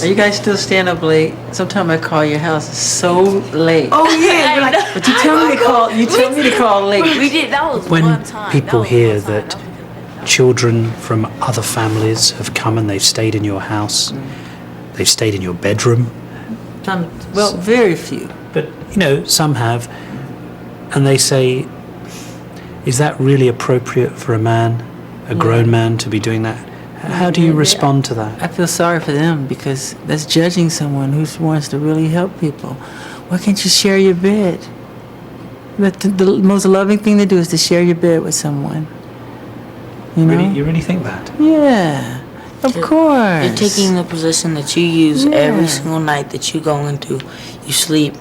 Are you guys still staying up late? Sometimes I call your house so late. Oh yeah, You're like, but you tell me to call. You tell me to call late. we did. That was When one time. people That was hear one time. that children from other families have come and they've stayed in your house, they've stayed in your bedroom, Well, very few. but you know, some have, and they say, is that really appropriate for a man, a grown man, to be doing that? How do you respond to that? I feel sorry for them because that's judging someone who wants to really help people. Why can't you share your bed? The most loving thing to do is to share your bed with someone. You know? Really, you really think that? Yeah, of course. You're taking the position that you use every single night that you go into. You sleep,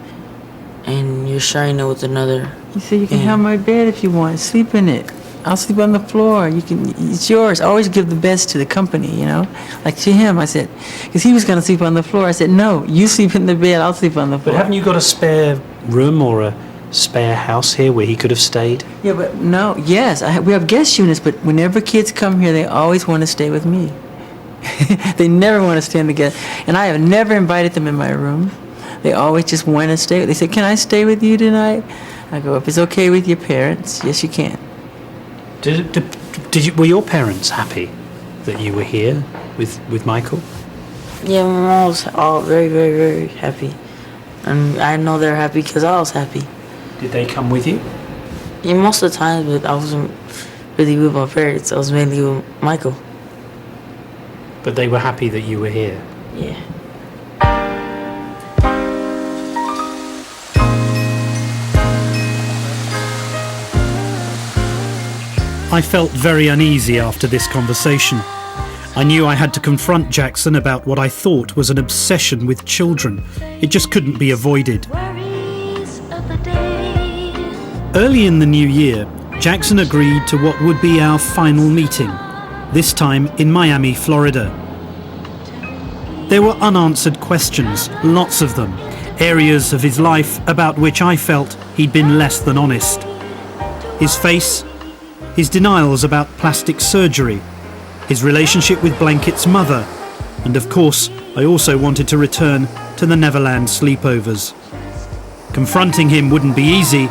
and you're sharing it with another. You say you can have my bed if you want. Sleep in it. I'll sleep on the floor. You can. It's yours. Always give the best to the company. You know, like to him, I said, because he was going to sleep on the floor. I said, no, you sleep in the bed. I'll sleep on the floor. But haven't you got a spare room or a spare house here where he could have stayed? Yeah, but no. Yes, we have guest units, but whenever kids come here, they always want to stay with me. They never want to stay in the guest, and I have never invited them in my room. They always just want to stay. They say, "Can I stay with you tonight?" I go, "If it's okay with your parents, yes, you can." Were your parents happy that you were here with Michael? Yeah, my mom was all very, very, very happy. And I know they're happy because I was happy. Did they come with you? Yeah, most of the time, but I wasn't really with my parents. I was mainly with Michael. But they were happy that you were here? Yeah. I felt very uneasy after this conversation. I knew I had to confront Jackson about what I thought was an obsession with children. It just couldn't be avoided. Early in the new year, Jackson agreed to what would be our final meeting, this time in Miami, Florida. There were unanswered questions, lots of them, areas of his life about which I felt he'd been less than honest. His face, his denials about plastic surgery, his relationship with Blanket's mother, and of course, I also wanted to return to the Neverland sleepovers. Confronting him wouldn't be easy,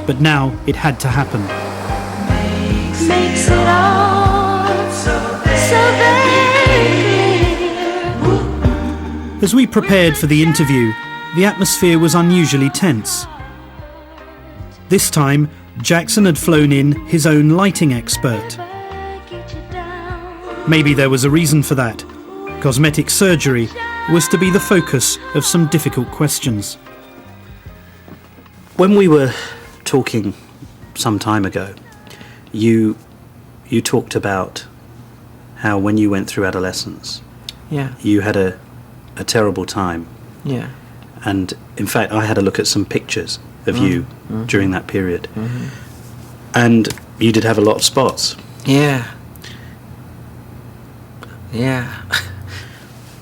but now it had to happen. Makes it all so very As we prepared for the interview, the atmosphere was unusually tense. This time, Jackson had flown in his own lighting expert. Maybe there was a reason for that. Cosmetic surgery was to be the focus of some difficult questions. When we were talking some time ago, you talked about how when you went through adolescence, you had a terrible time. Yeah. And in fact, I had a look at some pictures of you during that period. And you did have a lot of spots. Yeah. Yeah.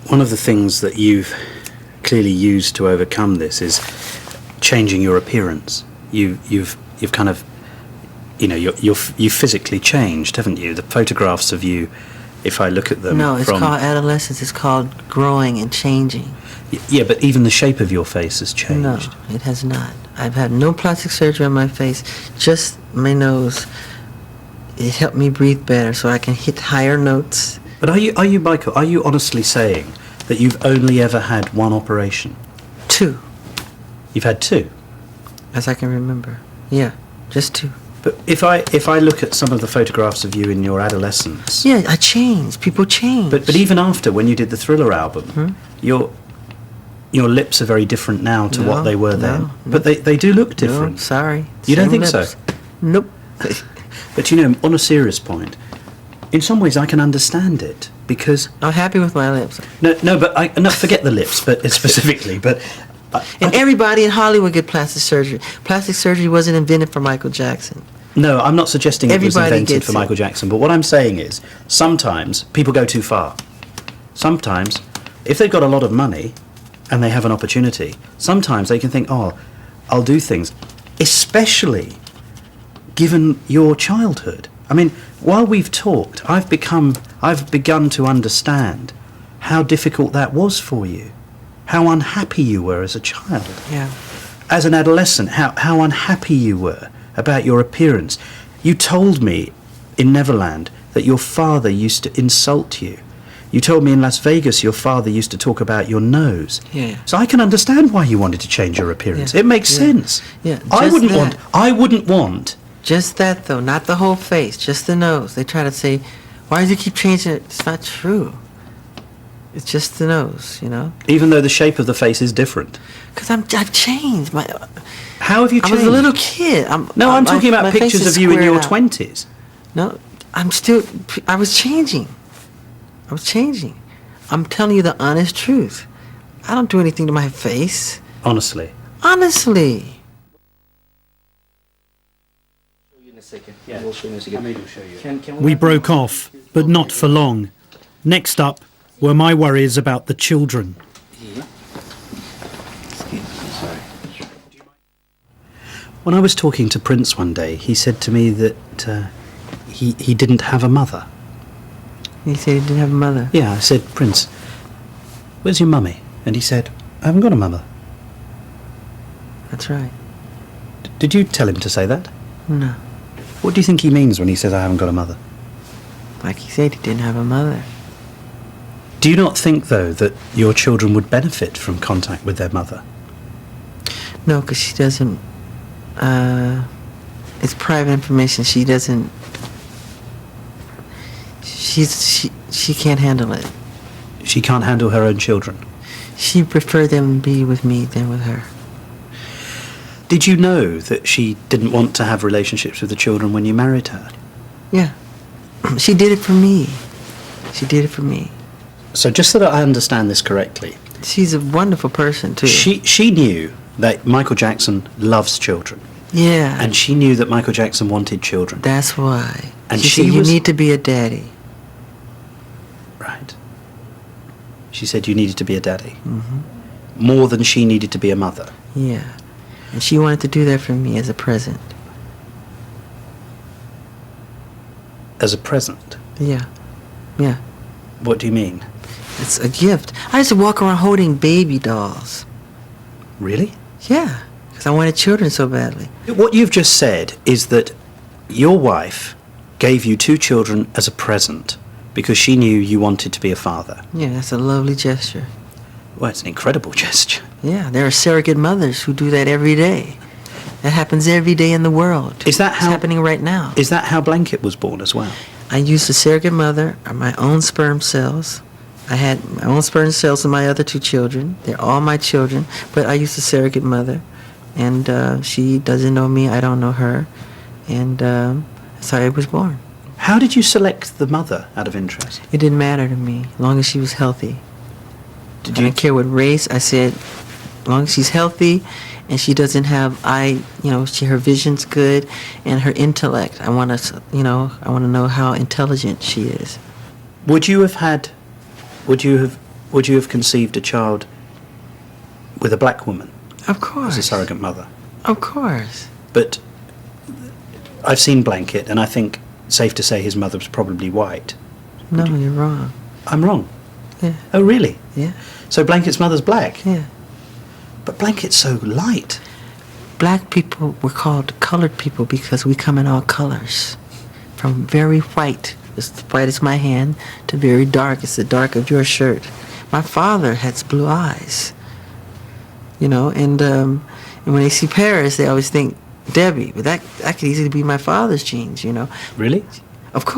One of the things that you've clearly used to overcome this is changing your appearance. You've kind of, you know, you've physically changed, haven't you? The photographs of you, if I look at them, No, it's called adolescence. It's called growing and changing. Yeah, but even the shape of your face has changed. No, it has not. I've had no plastic surgery on my face, just my nose. It helped me breathe better so I can hit higher notes. But are you, Michael, are you honestly saying that you've only ever had one operation? 2. You've had 2? As I can remember. Yeah, just 2. But if I look at some of the photographs of you in your adolescence... Yeah, I changed. People change. But even after, when you did the Thriller album, your lips are very different now to what they were then. But they do look different. No, sorry. You don't think lips. so? Nope. But you know, on a serious point, in some ways I can understand it, because... I'm happy with my lips. No, but no, forget the lips, but specifically, but... And everybody in Hollywood get plastic surgery. Plastic surgery wasn't invented for Michael Jackson. No, I'm not suggesting it was Everybody invented gets for it. Michael Jackson, but what I'm saying is, sometimes people go too far. Sometimes, if they've got a lot of money and they have an opportunity, sometimes they can think, oh, I'll do things, especially given your childhood. I mean, while we've talked, I've begun to understand how difficult that was for you, how unhappy you were as a child. Yeah. As an adolescent, how unhappy you were about your appearance. You told me in Neverland that your father used to insult you. You told me in Las Vegas your father used to talk about your nose. Yeah. So I can understand why you wanted to change your appearance. Yeah. It makes Yeah. sense. Yeah, I just wouldn't that. want. Just that, though, not the whole face, just the nose. They try to say, why do you keep changing it? It's not true. It's just the nose, you know? Even though the shape of the face is different. Because I've changed. How have you I changed? was a little kid. I'm talking my about face pictures is of you in your squared out. 20s. No, I was changing. I'm telling you the honest truth. I don't do anything to my face. Honestly. Honestly. We broke off, but not for long. Next up were my worries about the children. When I was talking to Prince one day, he said to me that he didn't have a mother. He said he didn't have a mother. Yeah, I said, Prince, where's your mummy? And he said, I haven't got a mother. That's right. Did you tell him to say that? No. What do you think he means when he says I haven't got a mother? Like he said, he didn't have a mother. Do you not think, though, that your children would benefit from contact with their mother? No, because she doesn't. It's private information. She doesn't. She can't handle it. She can't handle her own children. She preferred them to be with me than with her. Did you know that she didn't want to have relationships with the children when you married her? Yeah. She did it for me. She did it for me. So just so that I understand this correctly, She's a wonderful person, too. she knew that Michael Jackson loves children, Yeah. and she knew that Michael Jackson wanted children. That's why. And she she said, you was- need to be a daddy. Right. She said you needed to be a daddy. Mm-hmm. More than she needed to be a mother. Yeah. And she wanted to do that for me as a present. As a present. Yeah. Yeah. What do you mean? It's a gift. I used to walk around holding baby dolls. Really? Yeah. Because I wanted children so badly. What you've just said is that your wife gave you 2 children as a present because she knew you wanted to be a father. Yeah, that's a lovely gesture. Well, it's an incredible gesture. Yeah, there are surrogate mothers who do that every day. That happens every day in the world. Is that It's how- happening right now. Is that how Blanket was born as well? I used a surrogate mother, or my own sperm cells. I had my own sperm cells and my other 2 children. They're all my children, but I used a surrogate mother. And she doesn't know me, I don't know her. And that's how I was born. How did you select the mother out of interest? It didn't matter to me, as long as she was healthy. I didn't care what race. I said, as long as she's healthy and she doesn't have her vision's good and her intellect. I want to know how intelligent she is. Would you have conceived a child with a black woman Of course. as a surrogate mother? Of course. But I've seen Blanket, and I think safe to say his mother was probably white. No, you're wrong. I'm wrong. Yeah. Oh, really? Yeah. So Blanket's mother's black? Yeah. But Blanket's so light. Black people were called colored people because we come in all colors. From very white, as white as my hand, to very dark, as the dark of your shirt. My father has blue eyes. And when they see Paris, they always think Debbie. But that could easily be my father's genes, Really? Of course.